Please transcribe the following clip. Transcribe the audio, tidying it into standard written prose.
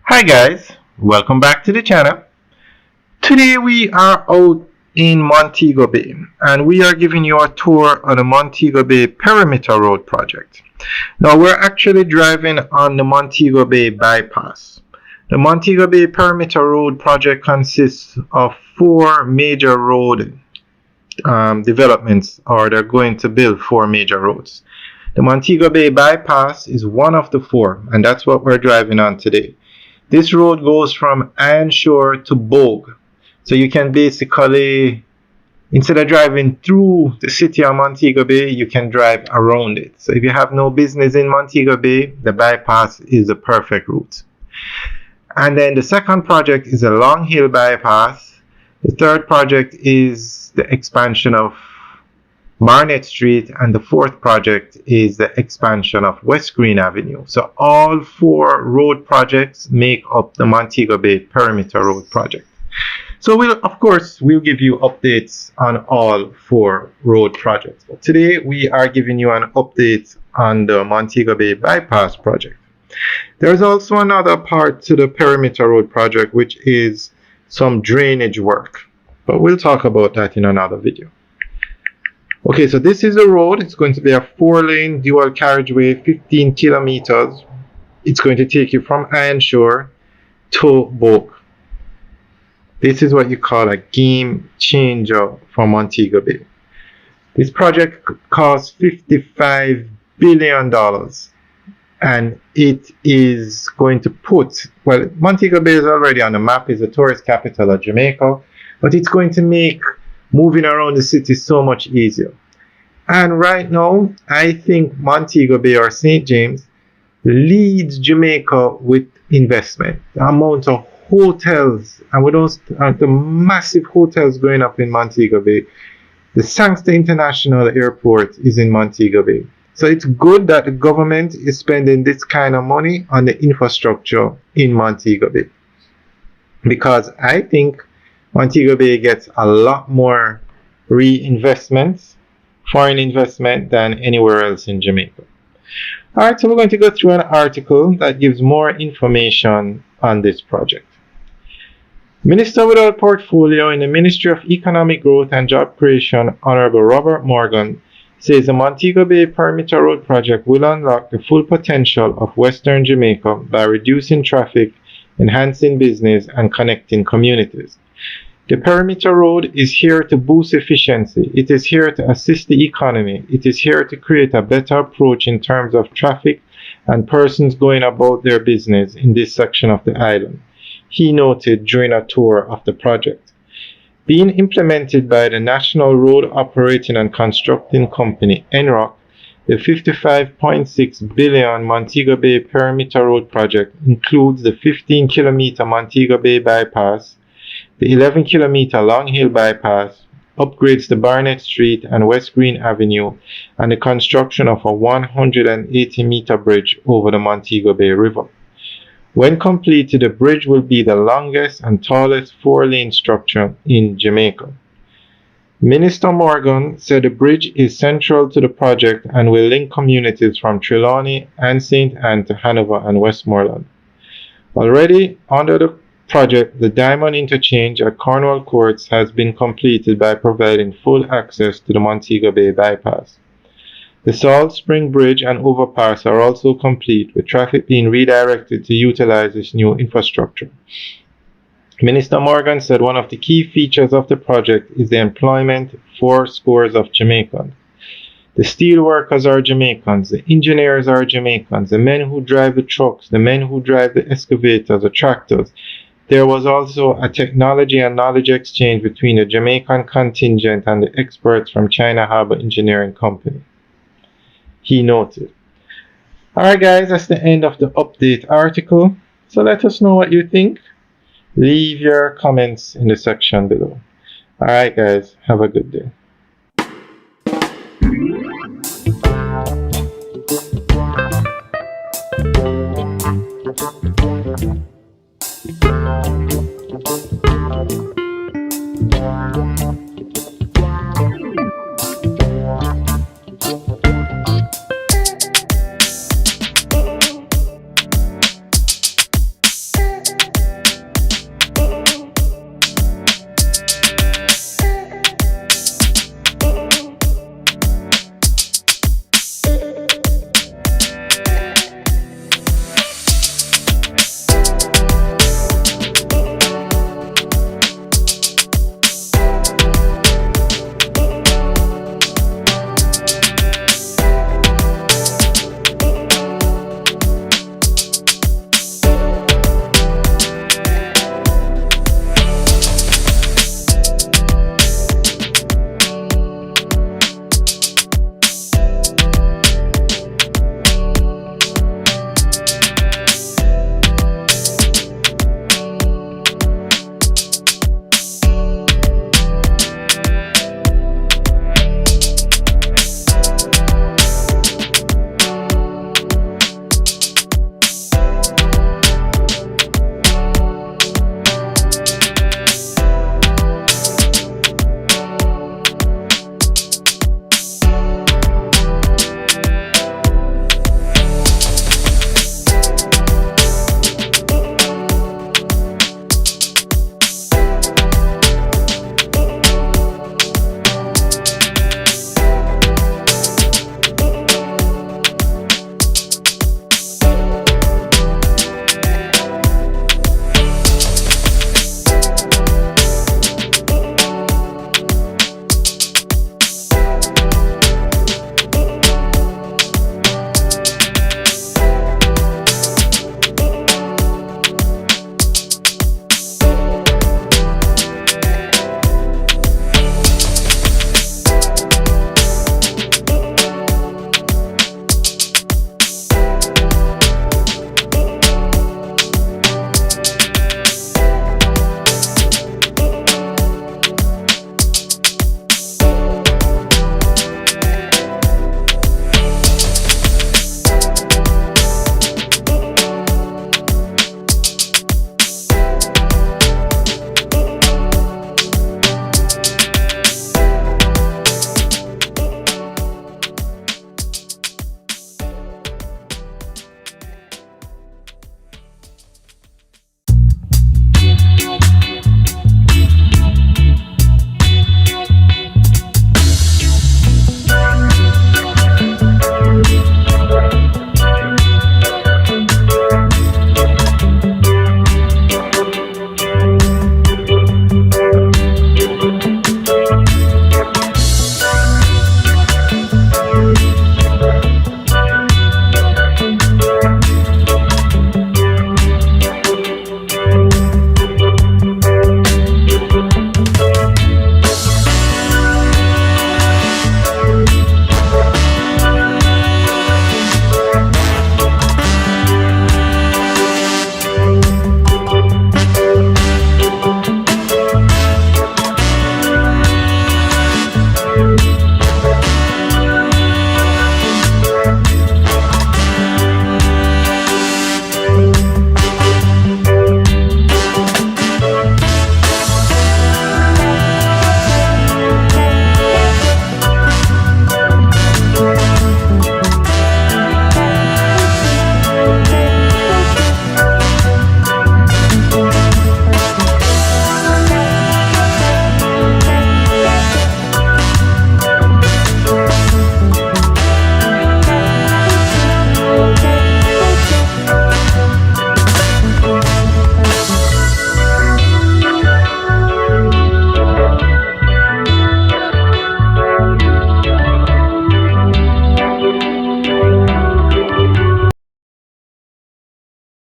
Hi guys, welcome back to the channel. Today we are out in Montego Bay and we are giving you a tour on the Montego Bay Perimeter Road project. Now we're actually driving on the Montego Bay bypass. The Montego Bay Perimeter Road project consists of four major road developments, or they're going to build four major roads. The Montego Bay bypass is one of the four, and that's what we're driving on today. This road goes from Ironshore to Bogue. So you can basically, instead of driving through the city of Montego Bay, you can drive around it. So if you have no business in Montego Bay, the bypass is the perfect route. And then the second project is a Long Hill bypass. The third project is the expansion of Barnett Street, and the fourth project is the expansion of West Green Avenue. So all four road projects make up the Montego Bay Perimeter Road project. So we'll give you updates on all four road projects. But today we are giving you an update on the Montego Bay Bypass project. There's also another part to the Perimeter Road project, which is some drainage work, but we'll talk about that in another video. Okay, so this is the road. It's going to be a 4-lane dual carriageway, 15 kilometers. It's going to take you from Ironshore to Bogue. This is what you call a game changer for Montego Bay. This project costs $55 billion. And it is going to Montego Bay is already on the map. It's the tourist capital of Jamaica. But it's going to make moving around the city so much easier. And right now, I think Montego Bay or St. James leads Jamaica with investment. The amount of hotels, and with those the massive hotels going up in Montego Bay. The Sangster International Airport is in Montego Bay. So it's good that the government is spending this kind of money on the infrastructure in Montego Bay. Because I think Montego Bay gets a lot more reinvestments, foreign investment, than anywhere else in Jamaica. Alright, so we're going to go through an article that gives more information on this project. Minister without portfolio in the Ministry of Economic Growth and Job Creation, Honorable Robert Morgan, says the Montego Bay Perimeter Road project will unlock the full potential of Western Jamaica by reducing traffic, enhancing business, and connecting communities. The Perimeter Road is here to boost efficiency. It is here to assist the economy. It is here to create a better approach in terms of traffic and persons going about their business in this section of the island, he noted during a tour of the project. Being implemented by the National Road Operating and Constructing Company, NROC, the $55.6 billion Montego Bay Perimeter Road project includes the 15-kilometer Montego Bay bypass, the 11-kilometer Long Hill bypass, upgrades to Barnett Street and West Green Avenue, and the construction of a 180-meter bridge over the Montego Bay River. When completed, the bridge will be the longest and tallest 4-lane structure in Jamaica. Minister Morgan said the bridge is central to the project and will link communities from Trelawney and St. Ann to Hanover and Westmoreland. Already under the project, the Diamond Interchange at Cornwall Courts has been completed by providing full access to the Montego Bay bypass. The Salt Spring Bridge and overpass are also complete, with traffic being redirected to utilize this new infrastructure. Minister Morgan said one of the key features of the project is the employment for scores of Jamaicans. The steel workers are Jamaicans, the engineers are Jamaicans, the men who drive the trucks, the men who drive the excavators, the tractors. There was also a technology and knowledge exchange between the Jamaican contingent and the experts from China Harbour Engineering Company, he noted. Alright guys, that's the end of the update article. So let us know what you think. Leave your comments in the section below. Alright guys, have a good day.